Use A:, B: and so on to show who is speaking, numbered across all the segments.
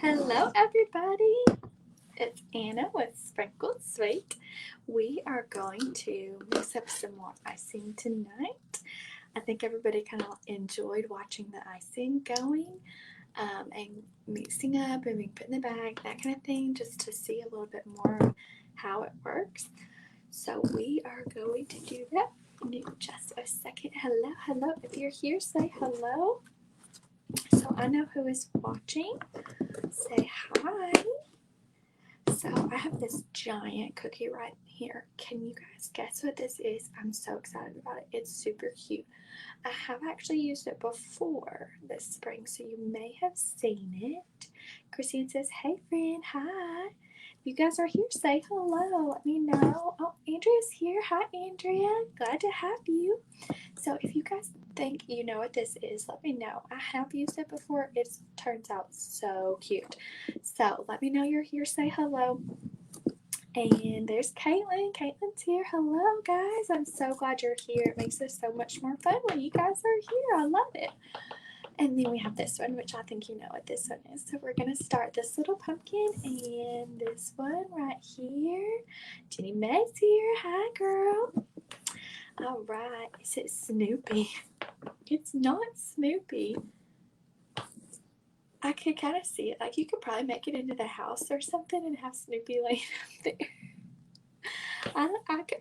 A: Hello, everybody. It's Anna with Sprinkled Sweet. We are going to mix up some more icing tonight. I think everybody kind of enjoyed watching the icing going and mixing up and being put in the bag, that kind of thing, just to see a little bit more of how it works. So we are going to do that in just a second. Hello, hello. If you're here, say hello. So I know who is watching. Say hi. So I have this giant cookie right here. Can you guys guess what this is? I'm so excited about it. It's super cute. I have actually used it before this spring, so you may have seen it. Christine says, hey friend, hi. If you guys are here, say hello. Let me know. Oh, Andrea's here. Hi, Andrea. Glad to have you. So if you guys think you know what this is, let me know. I have used it before. It turns out so cute. So let me know you're here. Say hello. And there's Caitlin. Caitlin's here. Hello, guys. I'm so glad you're here. It makes this so much more fun when you guys are here. I love it. And then we have this one, which I think you know what this one is. So we're going to start this little pumpkin and this one right here. Jenny Meg's here. Hi, girl. All right. Is it Snoopy? It's not Snoopy. I could kind of see it. Like, you could probably make it into the house or something and have Snoopy laying up there. I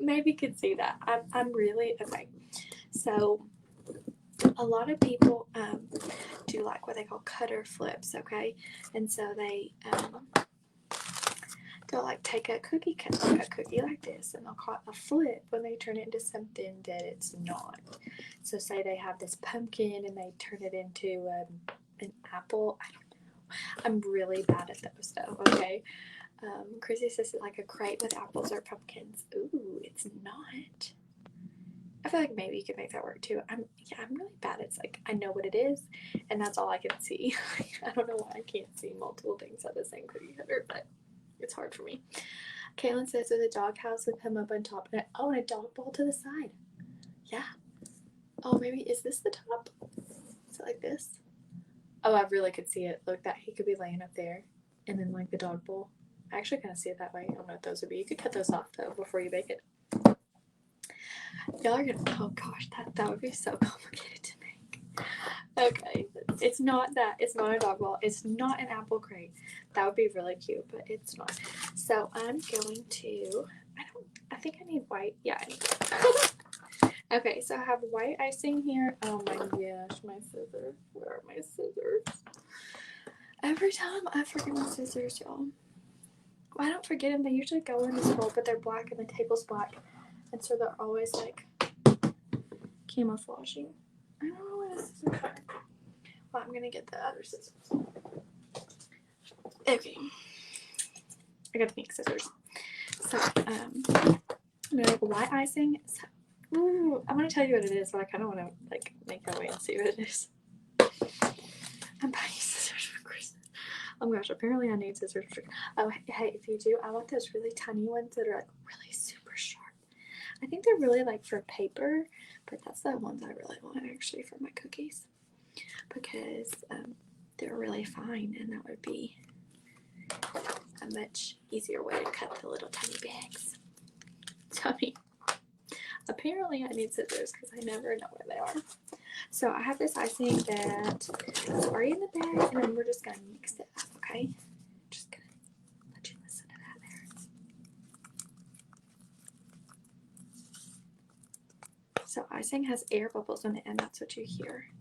A: maybe could see that. I'm really, okay. So, a lot of people do like what they call cutter flips, okay? And so they'll like take a cookie like this, and they'll call it a flip when they turn it into something that it's not. So say they have this pumpkin and they turn it into an apple. I don't know. I'm really bad at those though, okay? Chrissy says like a crate with apples or pumpkins. Ooh, it's not. I feel like maybe you could make that work too. I'm really bad. It's like I know what it is, and that's all I can see. I don't know why I can't see multiple things at the same cookie cutter, but it's hard for me. Kaylin says with a doghouse with him up on top, and a dog ball to the side. Yeah. Oh, maybe is this the top? Is it like this? Oh, I really could see it. Look, that he could be laying up there, and then like the dog bowl. I actually kind of see it that way. I don't know what those would be. You could cut those off though before you bake it. Y'all are gonna, oh gosh, that would be so complicated to make. Okay, it's not that. It's not a dog ball. It's not an apple crate. That would be really cute, but it's not. So I'm going to, I think I need white. Yeah, I need white. Okay, so I have white icing here. Oh my gosh, my scissors. Where are my scissors? Every time I forget my scissors, y'all. Well, I don't forget them. They usually go in this bowl, but they're black and the table's black. And so they're always like camouflaging. I don't know where the scissors are. Well, I'm gonna get the other scissors. Okay. I got the pink scissors. So, I'm gonna make white icing. So, ooh, I want to tell you what it is, but I kind of want to like make my way and see what it is. I'm buying scissors for Christmas. Oh my gosh, apparently I need scissors for. Oh, hey, if you do, I want those really tiny ones that are like really super sharp. I think they're really like for paper, but that's the ones I really want actually for my cookies because they're really fine, and that would be a much easier way to cut the little tiny bags. So, I mean, apparently I need scissors because I never know where they are. So I have this icing that is already in the bag, and then we're just gonna mix it up, okay? Just gonna let you listen to that there. So icing has air bubbles in it, and that's what you hear.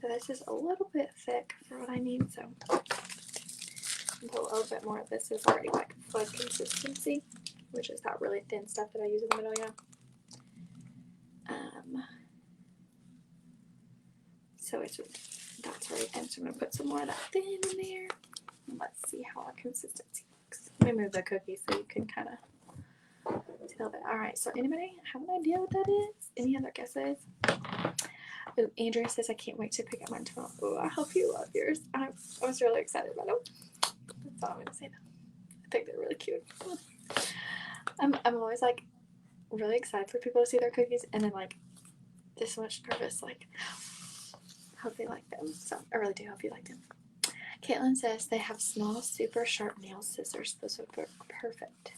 A: So this is a little bit thick for what I need, so I'll put a little bit more. This is already like flood consistency, which is that really thin stuff that I use in the middle, yeah. So that's already thin, so I'm going to put some more of that thin in there. And let's see how our consistency looks. Let me move the cookie so you can kind of tell that. Alright, so anybody have an idea what that is? Any other guesses? Ooh, Andrea says, I can't wait to pick up mine tomorrow. Ooh, I hope you love yours. I was really excited about them. That's all I'm going to say though. I think they're really cute. I'm always like really excited for people to see their cookies, and then like this much nervous, like hope they like them. So I really do hope you like them. Caitlin says they have small, super sharp nail scissors. Those would work perfect.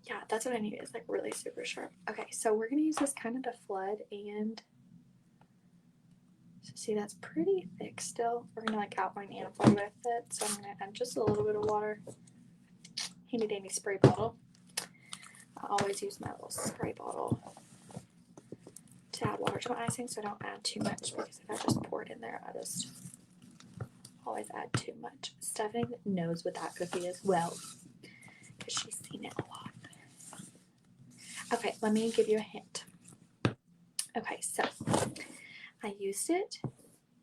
A: Yeah, that's what I need, is like really super sharp. Okay, so we're going to use this kind of to flood, and so see, that's pretty thick still. We're going to like outline and flood with it. So I'm going to add just a little bit of water. Handy dandy spray bottle. I always use my little spray bottle to add water to my icing, so I don't add too much, because if I just pour it in there, I just always add too much. Stephanie knows what that cookie is well, because she's seen it a lot. Okay, let me give you a hint. Okay, so I used it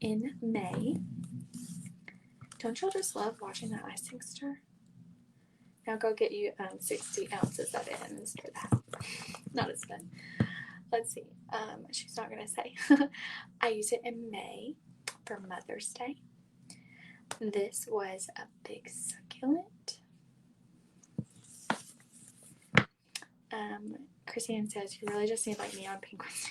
A: in May. Don't y'all just love watching that icing stir? Now go get you 60 ounces of it and stir that. Not as fun. Let's see. She's not gonna say. I used it in May for Mother's Day. This was a big succulent. Christiane says you really just need like neon pink ones.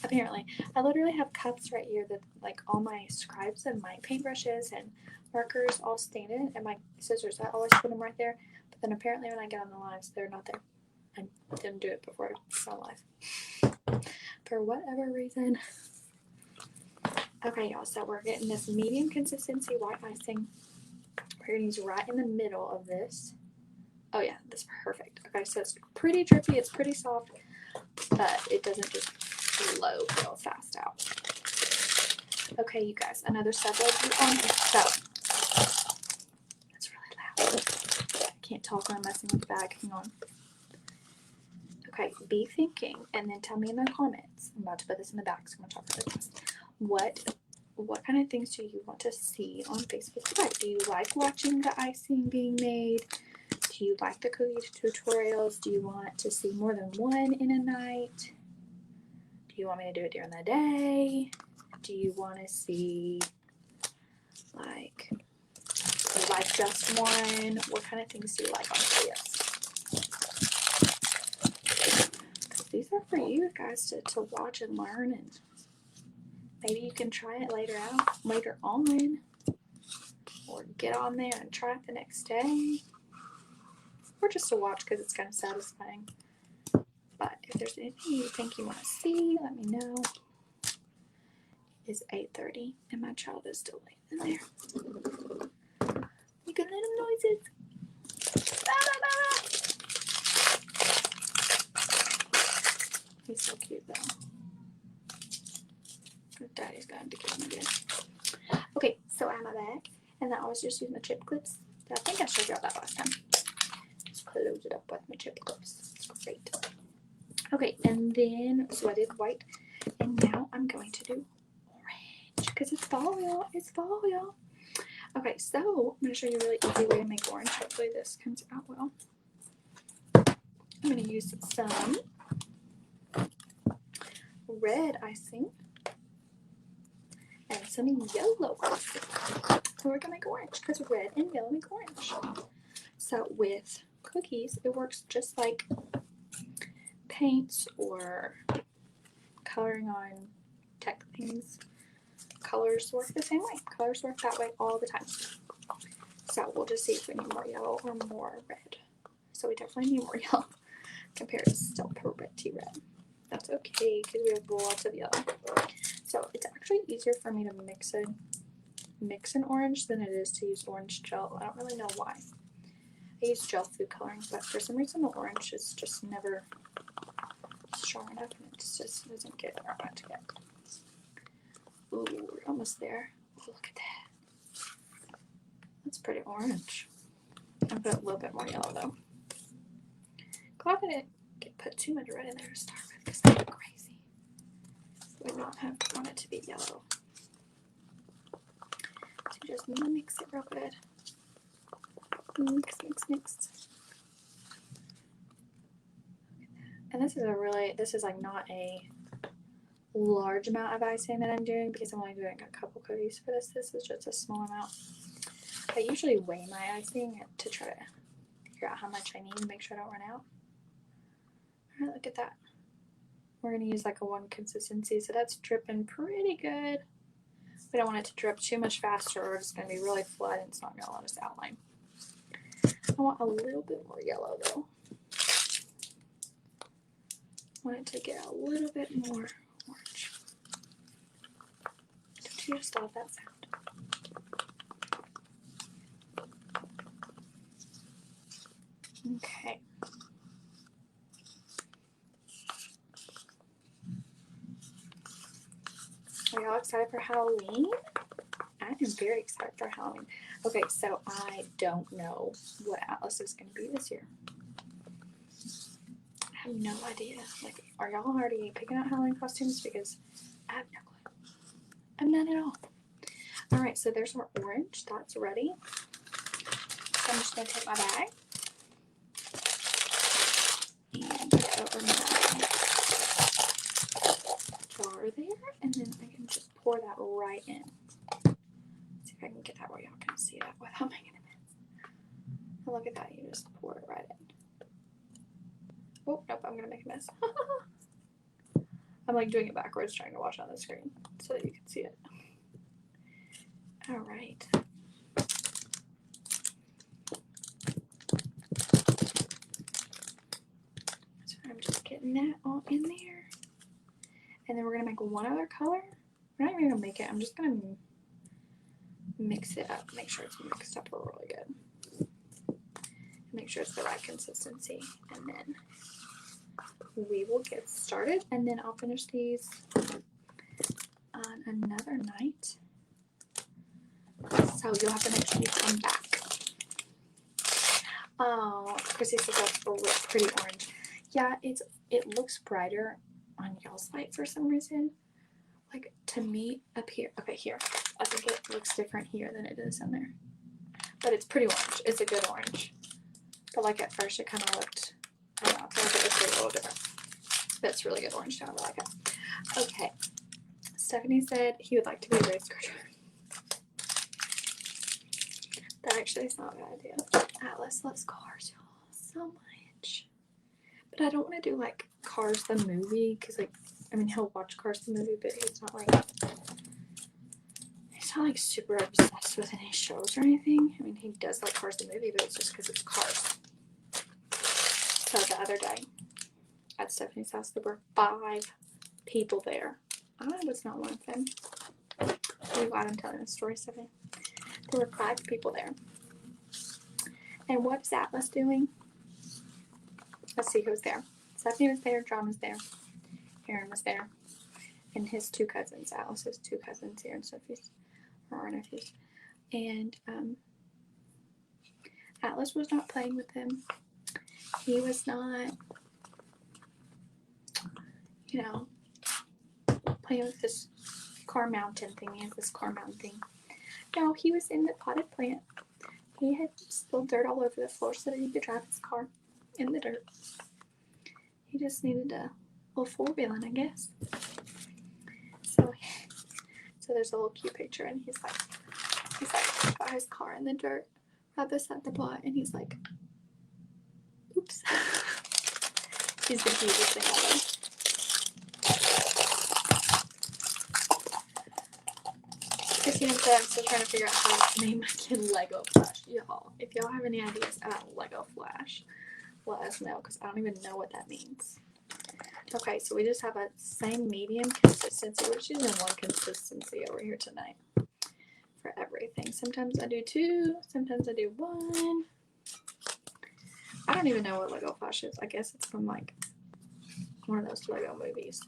A: Apparently, I literally have cups right here that like all my scribes and my paintbrushes and markers all stand in, and my scissors, I always put them right there. But then apparently when I get on the lines, they're not there. I didn't do it before it's not live. For whatever reason. Okay, y'all, so we're getting this medium consistency white icing. We're gonna use right in the middle of this. Oh yeah, that's perfect. Okay, so it's pretty drippy, it's pretty soft, but it doesn't just flow real fast out. Okay, you guys, another step on here. So it's really loud. I can't talk when I'm messing with the bag. Hang on. Okay, be thinking, and then tell me in the comments. I'm about to put this in the back, so I'm gonna talk really fast. What kind of things do you want to see on Facebook Live? Do you like watching the icing being made? Do you like the cookie tutorials? Do you want to see more than one in a night? Do you want me to do it during the day? Do you want to see like just one? What kind of things do you like on videos? These are for you guys to watch and learn, and maybe you can try it later on, or get on there and try it the next day. Or just to watch because it's kind of satisfying. But if there's anything you think you want to see, let me know. It's 8:30 and my child is still laying in there. You can little noises. He's so cute though. Daddy's gonna have to get him again. Okay, so I have my bag, and I always just use my chip clips. I think I showed y'all that last time. Just close it up with my chip clips. It's great. Okay, and then, so I did white, and now I'm going to do orange, because it's fall, y'all. It's fall, y'all. Okay, so I'm going to show you a really easy way to make orange. Hopefully this comes out well. I'm going to use some red icing and some yellow icing. So we're going to make orange, because red and yellow make orange. So with cookies, it works just like paints or coloring on tech things. Colors work the same way. Colors work that way all the time. So we'll just see if we need more yellow or more red. So we definitely need more yellow compared to still pretty red. That's okay because we have lots of yellow. So it's actually easier for me to mix an orange than it is to use orange gel. I don't really know why. I use gel food coloring, but for some reason the orange is just never strong enough, and it just doesn't get where I want to get. Ooh, we're almost there. Look at that. That's pretty orange. I'll put a little bit more yellow though. Glad I didn't put too much red in there to start with, because that'd be crazy. Would not have want it to be yellow. So just mix it real good. Mix, mix, mix. And this is like not a large amount of icing that I'm doing, because I'm only doing a couple cookies for this. This is just a small amount. I usually weigh my icing to try to figure out how much I need and make sure I don't run out. Alright, look at that. We're going to use like a 1 consistency, so that's dripping pretty good. We don't want it to drip too much faster or it's going to be really flat and it's not going to let us outline. I want a little bit more yellow though. I want it to get a little bit more orange. Don't you just love that sound? Okay. Are y'all excited for Halloween? I am very excited for Halloween. Okay, so I don't know what Atlas is going to be this year. I have no idea. Like, are y'all already picking out Halloween costumes? Because I have no clue. I'm none at all. Alright, so there's our orange. That's ready. So I'm just going to take my bag and put it over my jar there, and then I can just pour that right in. Let's see if I can get that where y'all can see that without making a mess. And look at that, you just pour it right in. Oh, nope, I'm gonna make a mess. I'm like doing it backwards, trying to watch on the screen so that you can see it. All right. So I'm just getting that all in there. And then we're gonna make one other color. We're not even gonna make it, I'm just gonna mix it up, make sure it's mixed up really good. Make sure it's the right consistency, and then we will get started, and then I'll finish these on another night. So you'll have to make sure you come back. Oh, Chrissy says that's a pretty orange. Yeah, it looks brighter on y'all's light for some reason. Like to me up here. Okay, here. I think it looks different here than it is in there. But it's pretty orange. It's a good orange. But like at first it kind of looked, I don't know, I feel like it looks a little different. But it's really good orange. I really like it. Okay. Stephanie said he would like to be a race car driver. That actually is not a bad idea. Atlas loves cars, y'all, so much. But I don't want to do like Cars the movie, because like, I mean, he'll watch Cars the movie, but he's not like super obsessed with any shows or anything. I mean, he does like Cars the movie, but it's just because it's Cars. So the other day at Stephanie's house, there were 5 people there. I was not one of them. Are you glad I'm telling this story, Stephanie? There were 5 people there. And what is Atlas doing? Let's see who's there. Stephanie was there, John was there, Aaron was there, and his 2 cousins. Atlas's 2 cousins here, and Sophie's, or our nephews. And Atlas was not playing with them. He was not, you know, playing with this car mountain thing. He has this car mountain thing. No, he was in the potted plant. He had spilled dirt all over the floor so that he could drive his car in the dirt. He just needed a little 4-wheeling, I guess. So there's a little cute picture, and he's like got his car in the dirt right beside the plot, and he's like, oops. He's the cutest thing ever. Christina said, I'm still trying to figure out how to name my kid Lego Flash. Y'all, if y'all have any ideas about Lego Flash, let us know, because I don't even know what that means. Okay, so we just have a same medium consistency. We're just using 1 consistency over here tonight for everything. Sometimes I do 2, sometimes I do 1. I don't even know what Lego Flash is. I guess it's from like one of those Lego movies.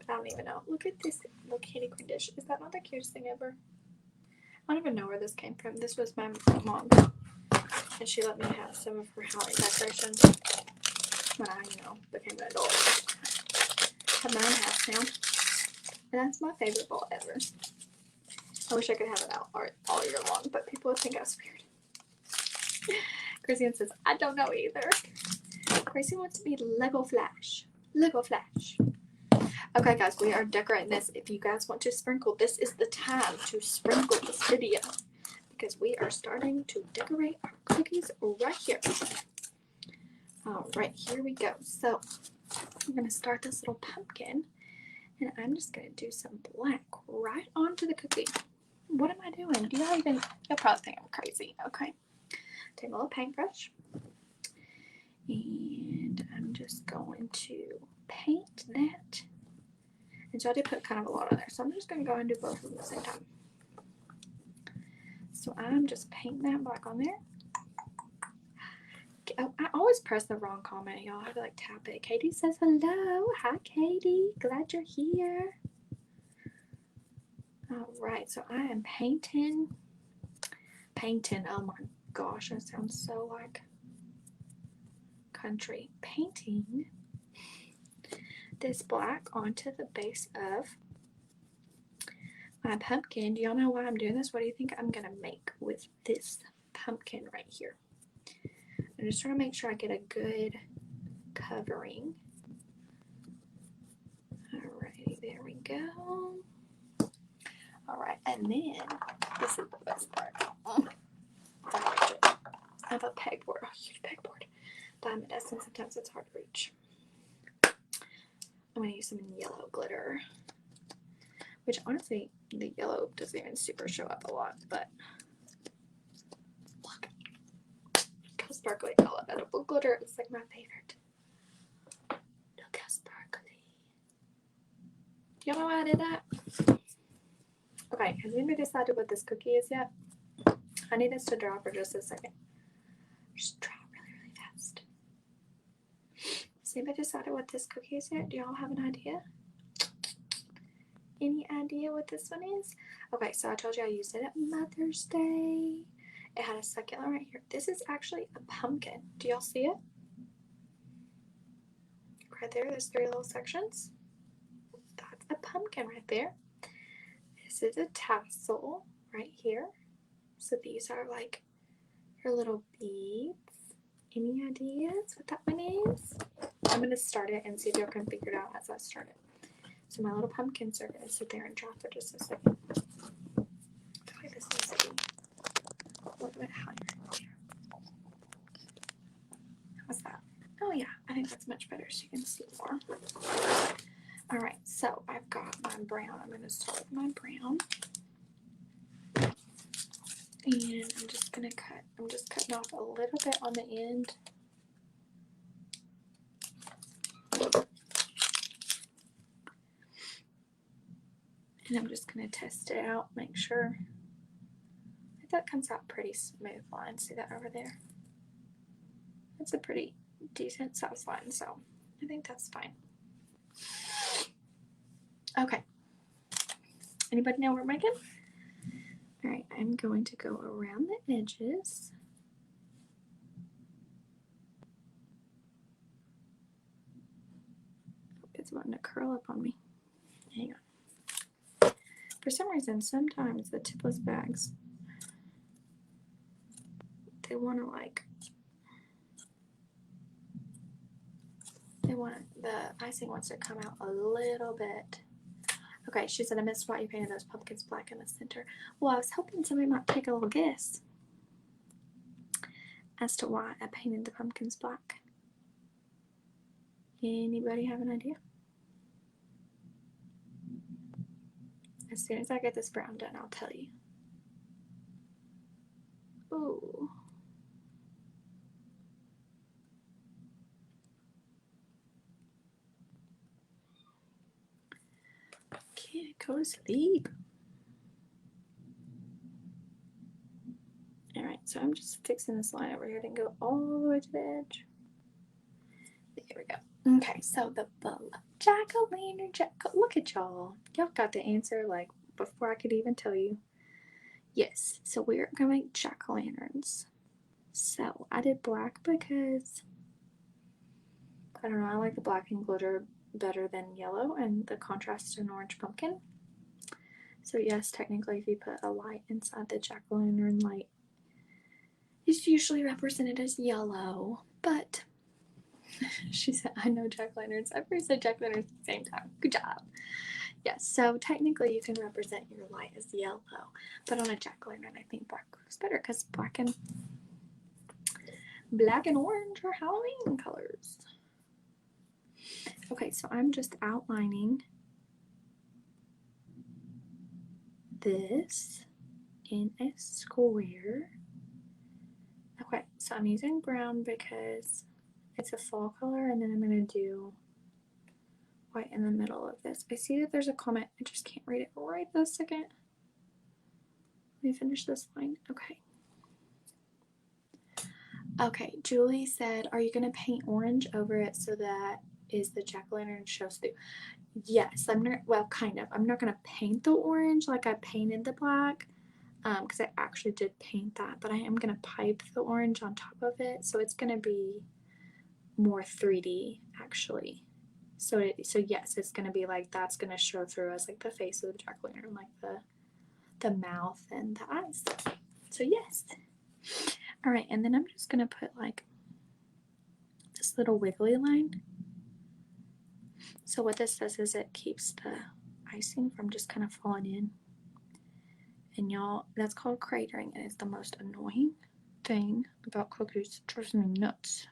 A: I don't even know. Look at this little kitty corn dish. Is that not the cutest thing ever? I don't even know where this came from. This was my mom, and she let me have some of her Halloween decorations when I, became an adult. I have my own house now, and that's my favorite ball ever. I wish I could have it out all year long, but people would think I was weird. Christian says, I don't know either. Gracie wants to be Lego Flash. Lego Flash. Okay, guys, we are decorating this. If you guys want to sprinkle, this is the time to sprinkle this video, because we are starting to decorate our cookies right here. All right, here we go. So I'm going to start this little pumpkin, and I'm just going to do some black right onto the cookie. What am I doing? Do y'all even, you'll probably think I'm crazy. Okay. Take a little paintbrush, and I'm just going to paint that. And so I did put kind of a lot on there, so I'm just going to go ahead and do both of them at the same time. So I'm just painting that black on there. Oh, I always press the wrong comment, y'all. I have to like tap it. Katie says hello. Hi, Katie. Glad you're here. All right, so I am painting. Oh my gosh, that sounds so like country. Painting this black onto the base of my pumpkin. Do y'all know why I'm doing this? What do you think I'm gonna make with this pumpkin right here? I'm just trying to make sure I get a good covering. Alrighty, there we go. Alright, and then this is the best part. I have a pegboard, a huge pegboard. Diamond essence, sometimes it's hard to reach. I'm gonna use some yellow glitter, which honestly, the yellow doesn't even super show up a lot, but look how sparkly. I love edible glitter. It's like my favorite. Look how sparkly. Do y'all know why I did that? Okay, has anybody decided what this cookie is yet? I need this to dry for just a second. Just dry really, really fast. Has anybody decided what this cookie is yet? Do y'all have an idea? Any idea what this one is? Okay, so I told you I used it at Mother's Day. It had a succulent right here. This is actually a pumpkin. Do y'all see it? Right there, there's 3 little sections. That's a pumpkin right there. This is a tassel right here. So these are like her little beads. Any ideas what that one is? I'm going to start it and see if y'all can figure it out as I start it. So my little pumpkins are going to sit there and dry for just a second. I feel like this needs to be a little bit higher there. How's that? Oh yeah, I think that's much better so you can see more. Alright, so I've got my brown. I'm going to start with my brown. And I'm just going to cut. I'm just cutting off a little bit on the end. And I'm just going to test it out, make sure. I think that comes out pretty smooth line. See that over there? That's a pretty decent size line, so I think that's fine. Okay. Anybody know what we're making? Alright, I'm going to go around the edges. It's wanting to curl up on me. Hang on. For some reason, sometimes the tipless bags, they want to the icing wants to come out a little bit. Okay, she said, I missed why you painted those pumpkins black in the center. Well, I was hoping somebody might take a little guess as to why I painted the pumpkins black. Anybody have an idea? As soon as I get this brown done, I'll tell you. Ooh. Can't go to sleep. Alright, so I'm just fixing this line over here to go all the way to the edge. There we go. Okay, so the jack-o'-lantern, look at y'all. Y'all got the answer like before I could even tell you. Yes, so we're gonna make jack-o'-lanterns. So I did black because I don't know, I like the black and glitter better than yellow and the contrast to an orange pumpkin. So yes, technically if you put a light inside the jack-o'-lantern light, it's usually represented as yellow, but she said, I know jack-o'-lanterns. I've heard said jack-o'-lanterns at the same time. Good job. Yes, so technically you can represent your light as yellow, but on a jack-o'-lantern I think black looks better because black and Black and orange are Halloween colors. Okay, so I'm just outlining this in a square. Okay, so I'm using brown because it's a fall color, and then I'm going to do white in the middle of this. I see that there's a comment. I just can't read it right this second. Let me finish this line. Okay. Okay, Julie said, are you going to paint orange over it so that is the jack-o'-lantern shows through? Yes, I'm not, well, kind of. I'm not going to paint the orange like I painted the black, because I actually did paint that, but I am going to pipe the orange on top of it, so it's going to be more 3D, actually. So yes, it's going to be like, that's going to show through as like the face of the jack-o'-lantern, like the mouth and the eyes. So yes. All right, and then I'm just going to put like this little wiggly line. So what this does is it keeps the icing from just kind of falling in. And y'all, that's called cratering, and it's the most annoying thing about cookies. It drives me nuts.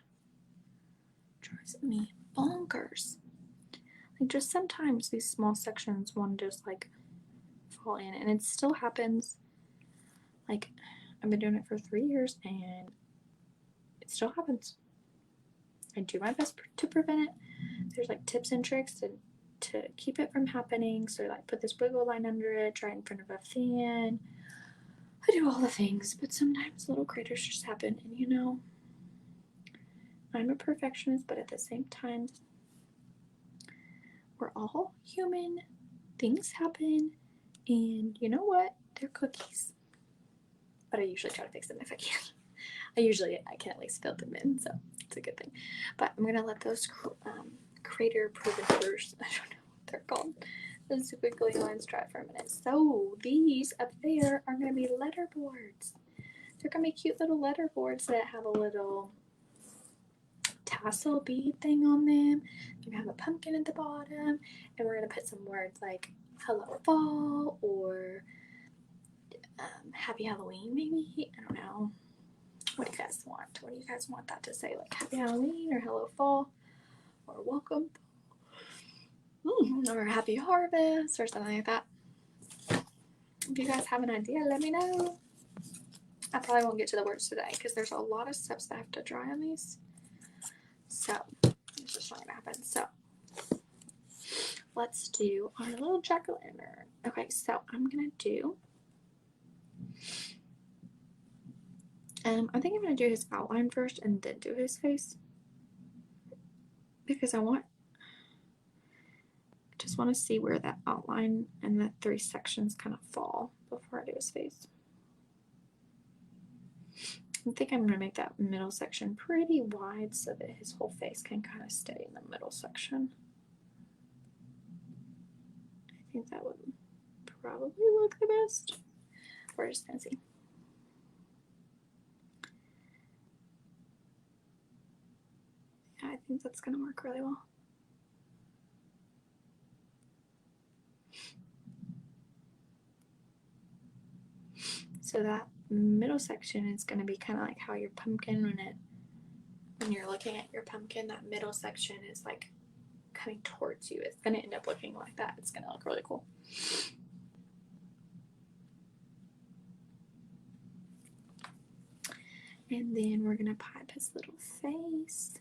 A: It drives me bonkers. Like, just sometimes these small sections want to just like fall in, and it still happens. Like, I've been doing it for 3 years, and it still happens. I do my best to prevent it. There's like tips and tricks to keep it from happening. So like put this wiggle line under it, right in front of a fan. I do all the things, but sometimes little craters just happen, and you know, I'm a perfectionist, but at the same time, we're all human. Things happen, and you know what? They're cookies. But I usually try to fix them if I can. I can at least fill them in, so it's a good thing. But I'm gonna let those crater preventers, I don't know what they're called, those wiggly lines dry for a minute. So these up there are gonna be letterboards. They're gonna be cute little letterboards that have a little tassel bead thing on them. You have a pumpkin at the bottom, and we're gonna put some words like "Hello Fall" or "Happy Halloween." Maybe, I don't know. What do you guys want? What do you guys want that to say? Like "Happy Halloween" or "Hello Fall" or "Welcome" or "Happy Harvest" or something like that. If you guys have an idea, let me know. I probably won't get to the words today because there's a lot of steps that I have to dry on these. So it's just not gonna happen. So let's do our little jack-o'-lantern. Okay, so I'm gonna do I think I'm gonna do his outline first and then do his face. Because I just want to see where that outline and the 3 sections kind of fall before I do his face. I think I'm going to make that middle section pretty wide so that his whole face can kind of stay in the middle section. I think that would probably look the best. We're just going to see. Yeah, I think that's going to work really well. So that middle section is going to be kind of like how your pumpkin, when you're looking at your pumpkin, that middle section is like coming towards you. It's going to end up looking like that. It's going to look really cool. And then we're going to pipe his little face.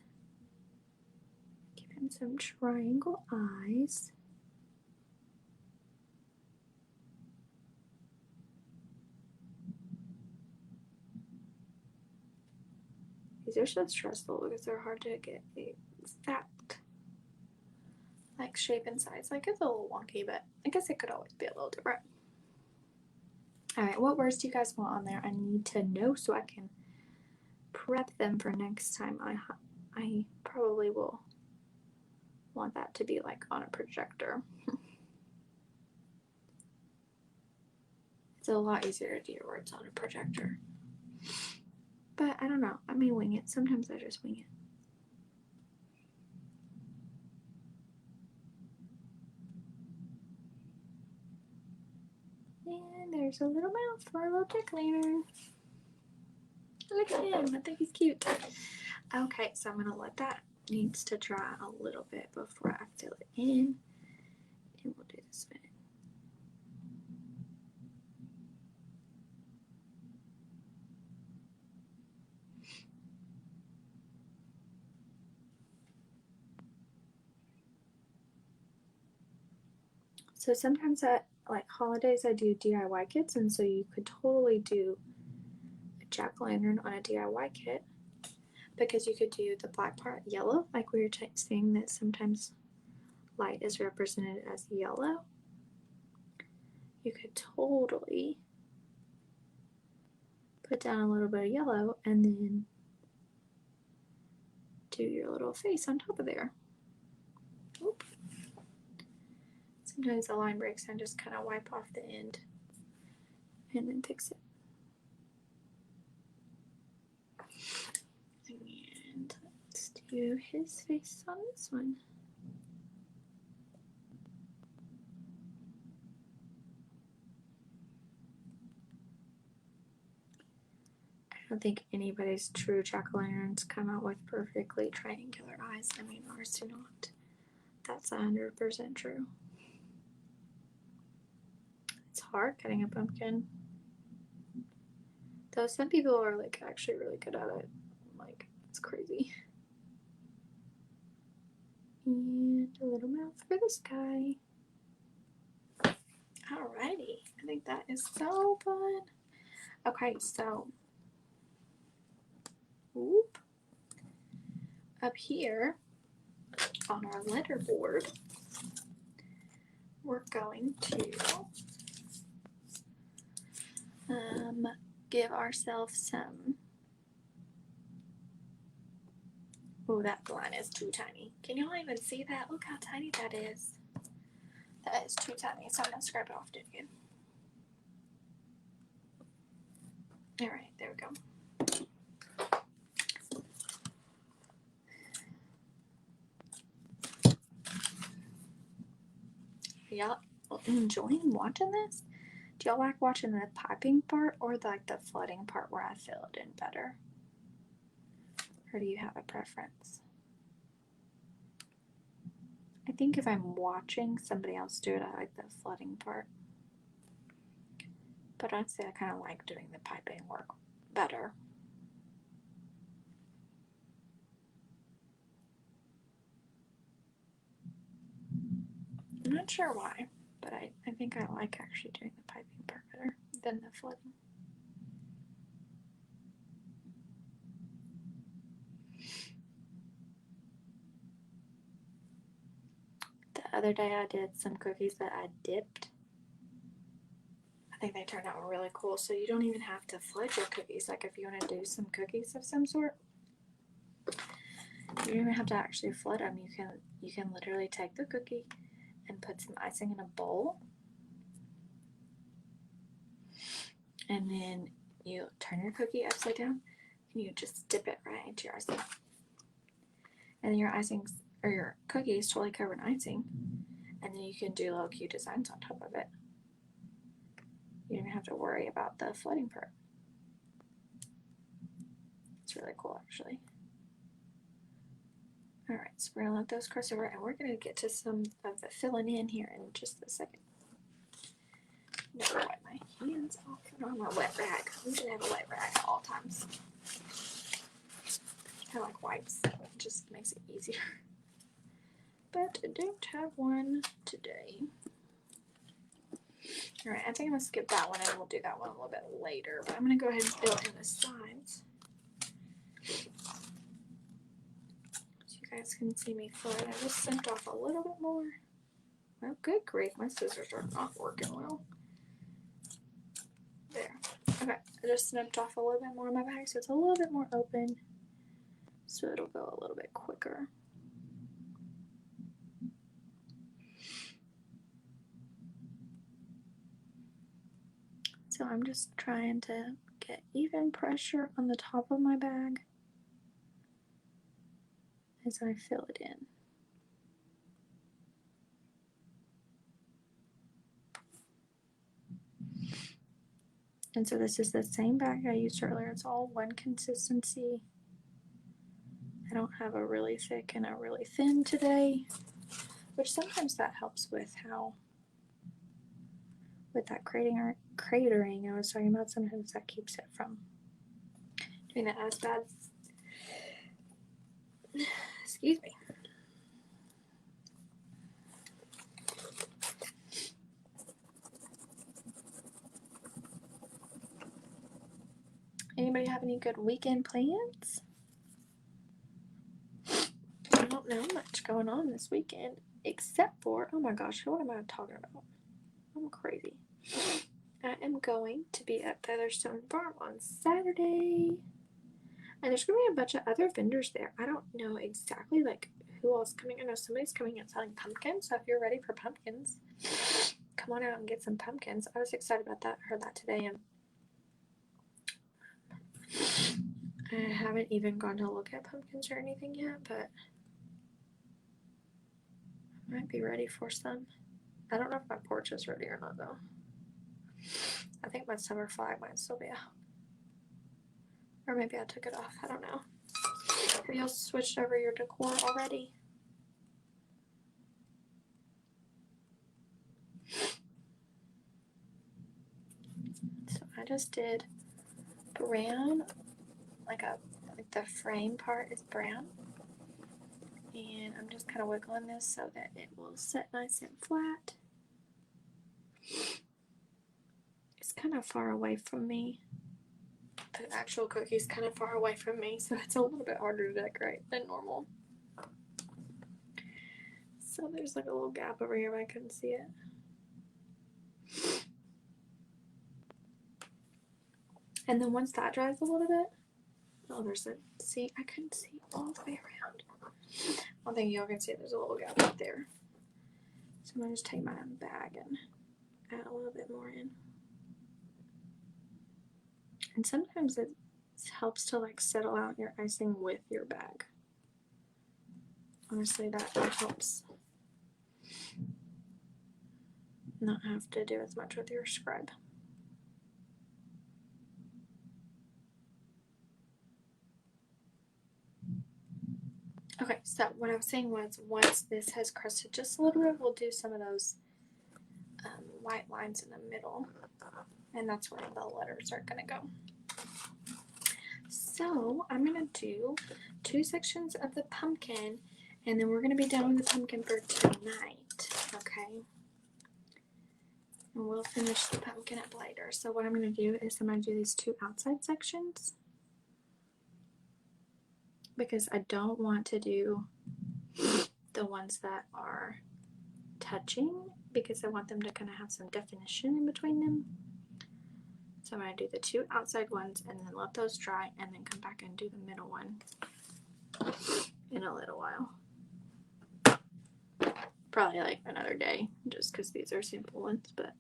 A: Give him some triangle eyes. These are so stressful because they're hard to get exact like shape and size. Like it's a little wonky, but I guess it could always be a little different. Alright, what words do you guys want on there? I need to know so I can prep them for next time. I probably will want that to be like on a projector. It's a lot easier to do your words on a projector. But I don't know. I may wing it. Sometimes I just wing it. And there's a little mouth for a little jack-o'-lantern. Look at him. I think he's cute. Okay, so I'm going to let that needs to dry a little bit before I fill it in. And we'll do this one. So sometimes at like holidays I do DIY kits, and so you could totally do a jack-o'-lantern on a DIY kit because you could do the black part yellow, like we were saying that sometimes light is represented as yellow. You could totally put down a little bit of yellow and then do your little face on top of there. Oop. Sometimes the line breaks and I just kind of wipe off the end and then fix it. And let's do his face on this one. I don't think anybody's true jack-o'-lanterns come out with perfectly triangular eyes. I mean, ours do not. That's 100% true. It's hard cutting a pumpkin. Though some people are like actually really good at it. Like, it's crazy. And a little mouth for this guy. Alrighty, I think that is so fun. Okay, so whoop, up here on our letterboard, we're going to give ourselves some. Oh, that line is too tiny. Can y'all even see that? Look how tiny that is. That is too tiny, so I'm going to scrape it off it again. Alright, there we go. Y'all enjoying watching this? Do y'all like watching the piping part or like the flooding part where I fill it in better? Or do you have a preference? I think if I'm watching somebody else do it, I like the flooding part. But I'd say I kind of like doing the piping work better. I'm not sure why, but I think I like actually doing the piping part better than the flooding. The other day I did some cookies that I dipped. I think they turned out really cool. So you don't even have to flood your cookies. Like if you want to do some cookies of some sort, you don't even have to actually flood them. You can literally take the cookie and put some icing in a bowl, and then you turn your cookie upside down and you just dip it right into your icing. And then your icing's or your cookie is totally covered in icing, and then you can do little cute designs on top of it. You don't even have to worry about the flooding part. It's really cool, actually. Alright, so we're going to let those cross over, and we're going to get to some of the filling in here in just a second. Never wipe my hands off and on my wet rag. We should have a wet rag at all times. Kind of like wipes. It just makes it easier. But I don't have one today. Alright, I think I'm going to skip that one and we'll do that one a little bit later. But I'm going to go ahead and fill in the sides. So you guys can see me fill it. I just snipped off a little bit more. Well, good grief, my scissors are not working well. There. Okay, I just snipped off a little bit more in my bag so it's a little bit more open. So it'll go a little bit quicker. So I'm just trying to get even pressure on the top of my bag as I fill it in. And so this is the same bag I used earlier. It's all one consistency. I don't have a really thick and a really thin today, which sometimes that helps with that cratering I was talking about. Sometimes that keeps it from doing it as bad. Excuse me. Anybody have any good weekend plans? I don't know much going on this weekend, except for, oh my gosh, what am I talking about? I'm crazy. I am going to be at Featherstone Farm on Saturday. And there's going to be a bunch of other vendors there. I don't know exactly like who else is coming. I know somebody's coming and selling pumpkins. So if you're ready for pumpkins, come on out and get some pumpkins. I was excited about that. I heard that today. And I haven't even gone to look at pumpkins or anything yet, but I might be ready for some. I don't know if my porch is ready or not though. I think my summer flag might still be out. Or maybe I took it off. I don't know. Have y'all switched over your decor already? So I just did brown, like the frame part is brown. And I'm just kind of wiggling this so that it will sit nice and flat. It's kind of far away from me. The actual cookie's kind of far away from me, so it's a little bit harder to decorate than normal. So there's like a little gap over here, but I couldn't see it. And then once that dries a little bit, oh, there's a, see, I couldn't see all the way around. I don't think y'all can see it. There's a little gap right there. So I'm going to just take my bag and add a little bit more in. And sometimes it helps to like settle out your icing with your bag. Honestly, that helps not have to do as much with your scribe. Okay, so what I was saying was once this has crusted just a little bit, we'll do some of those white lines in the middle, and that's where the letters are going to go. So I'm going to do 2 sections of the pumpkin, and then we're going to be done with the pumpkin for tonight, okay? And we'll finish the pumpkin up later. So what I'm going to do is I'm going to do these 2 outside sections, because I don't want to do the ones that are touching, because I want them to kind of have some definition in between them. So I'm going to do the 2 outside ones and then let those dry and then come back and do the middle one in a little while. Probably like another day, just because these are simple ones, but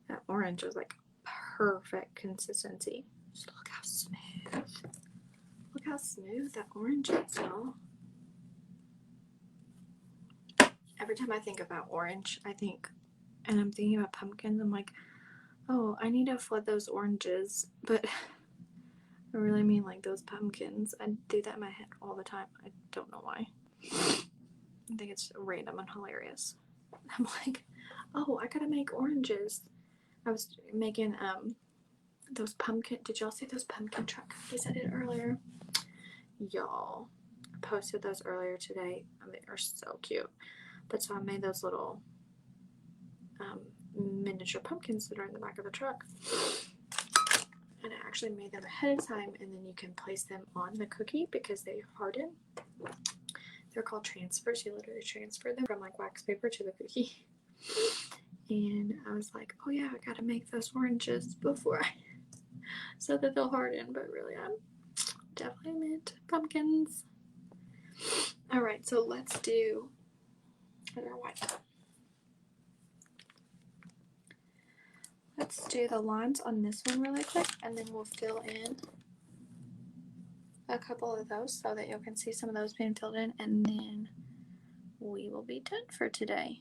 A: that orange is like perfect consistency. Just look how smooth. Look how smooth that orange is, y'all. Every time I think about orange, I'm thinking about pumpkins, I'm like, oh, I need to flood those oranges, but I really mean like those pumpkins. I do that in my head all the time. I don't know why. I think it's random and hilarious. I'm like, oh, I gotta make oranges. I was making those pumpkin, did y'all see those pumpkin truck cookies I did earlier? Y'all, I posted those earlier today. They are so cute. But so I made those little miniature pumpkins that are in the back of the truck. And I actually made them ahead of time, and then you can place them on the cookie because they harden. They're called transfers. You literally transfer them from like wax paper to the cookie. And I was like, oh yeah, I gotta make those oranges before so that they'll harden, but really I'm definitely meant pumpkins. Alright, so let's do other white. Let's do the lines on this one really quick, and then we'll fill in a couple of those so that you can see some of those being filled in, and then we will be done for today.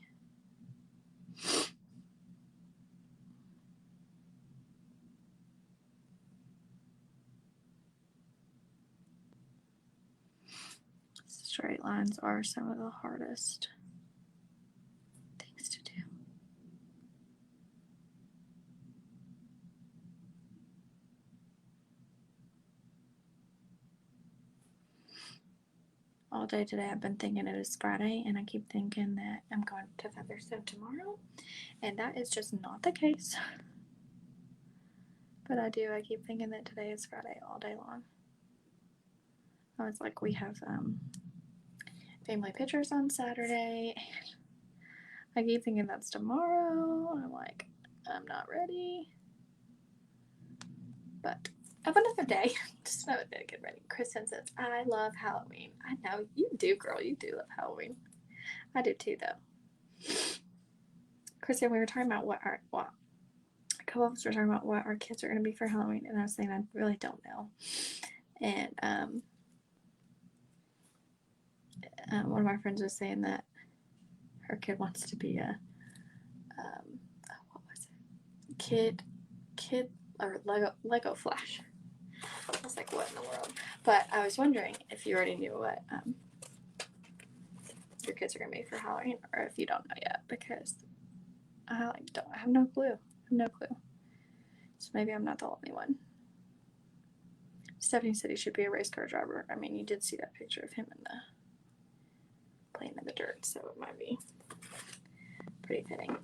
A: Straight lines are some of the hardest things to do. All day today I've been thinking it is Friday, and I keep thinking that I'm going to Featherstone tomorrow, and that is just not the case. But I keep thinking that today is Friday all day long. I was like, we have family pictures on Saturday, and I keep thinking that's tomorrow, and I'm like, I'm not ready. But of another day, just another day to get ready. Kristen says, I love Halloween. I know you do, girl. You do love Halloween. I do too, though. Kristen, we were talking about a couple of us were talking about what our kids are going to be for Halloween, and I was saying I really don't know. And one of my friends was saying that her kid wants to be a what was it? Kid or Lego Flash. I was like, what in the world? But I was wondering if you already knew what your kids are gonna be for Halloween, or if you don't know yet, because I have no clue. So maybe I'm not the only one. Stephanie said he should be a race car driver. I mean, you did see that picture of him playing in the dirt, so it might be pretty fitting.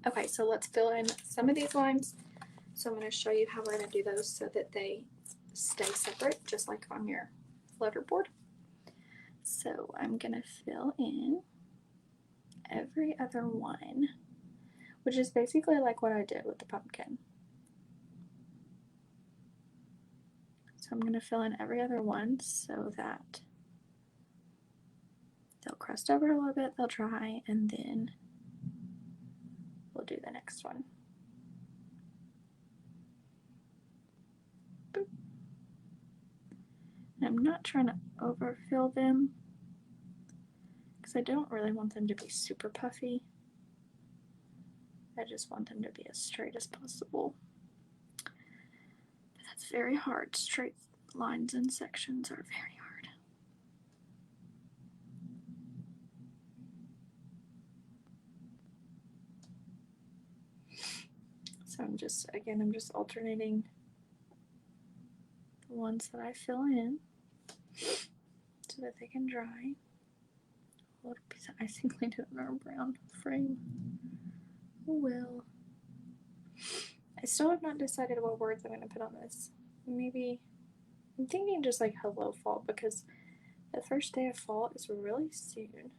A: Okay, so let's fill in some of these lines. So I'm going to show you how we're going to do those so that they stay separate, just like on your letterboard. So I'm going to fill in every other one, which is basically like what I did with the pumpkin. So I'm going to fill in every other one so that they'll crust over a little bit, they'll dry, and then we'll do the next one. Boop. And I'm not trying to overfill them because I don't really want them to be super puffy. I just want them to be as straight as possible. But that's very hard. Straight lines and sections are very hard. So I'm just alternating the ones that I fill in so that they can dry. A little piece of icing cleaned on our brown frame. Oh well. I still have not decided what words I'm going to put on this. Maybe I'm thinking just like hello fall, because the first day of fall is really soon.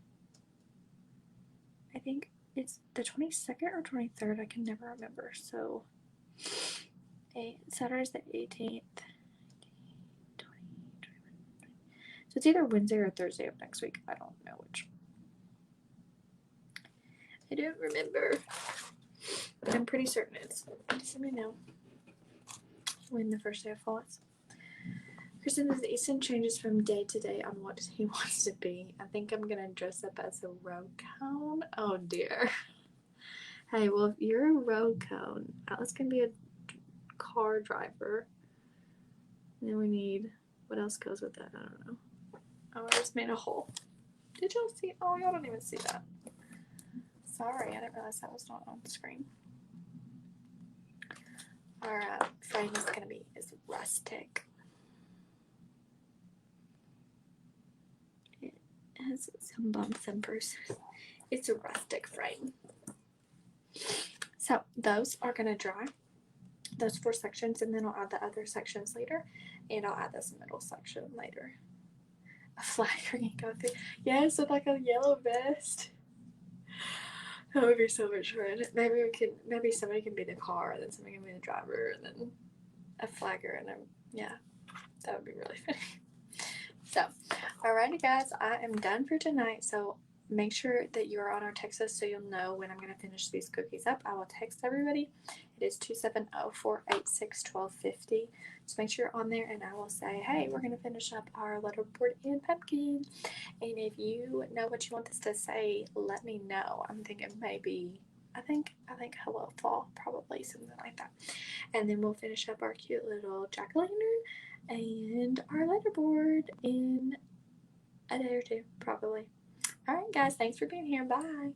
A: I think it's the 22nd or 23rd. I can never remember. So Saturday's the 18th. 20, 21, 20. So it's either Wednesday or Thursday of next week. I don't know which. I don't remember. But I'm pretty certain it's. Just let me know when the first day of fall is. Kristen says Easton changes from day to day on what he wants to be. I think I'm gonna dress up as a road cone. Oh dear. Hey, well, if you're a road cone, Alice can be a car driver. And then we need, what else goes with that? I don't know. Oh, I just made a hole. Did y'all see? Oh, y'all don't even see that. Sorry, I didn't realize that was not on screen. Our frame is rustic. It has some bumps and bruises. It's a rustic frame. So those are gonna dry, those 4 sections, and then I'll add the other sections later, and I'll add this middle section later. A flag can go through. Yes, with like a yellow vest. That would be so much fun. Maybe somebody can be the car, and then somebody can be the driver, and then a flagger, and yeah, that would be really funny. So, alrighty guys, I am done for tonight. So make sure that you're on our text list so you'll know when I'm going to finish these cookies up. I will text everybody. It is 270-486-1250. So make sure you're on there, and I will say, hey, we're going to finish up our letterboard and pumpkin. And if you know what you want this to say, let me know. I'm thinking maybe, I think hello fall, probably something like that. And then we'll finish up our cute little jack-o'-lantern and our letterboard in a day or two, probably. All right, guys, thanks for being here. Bye.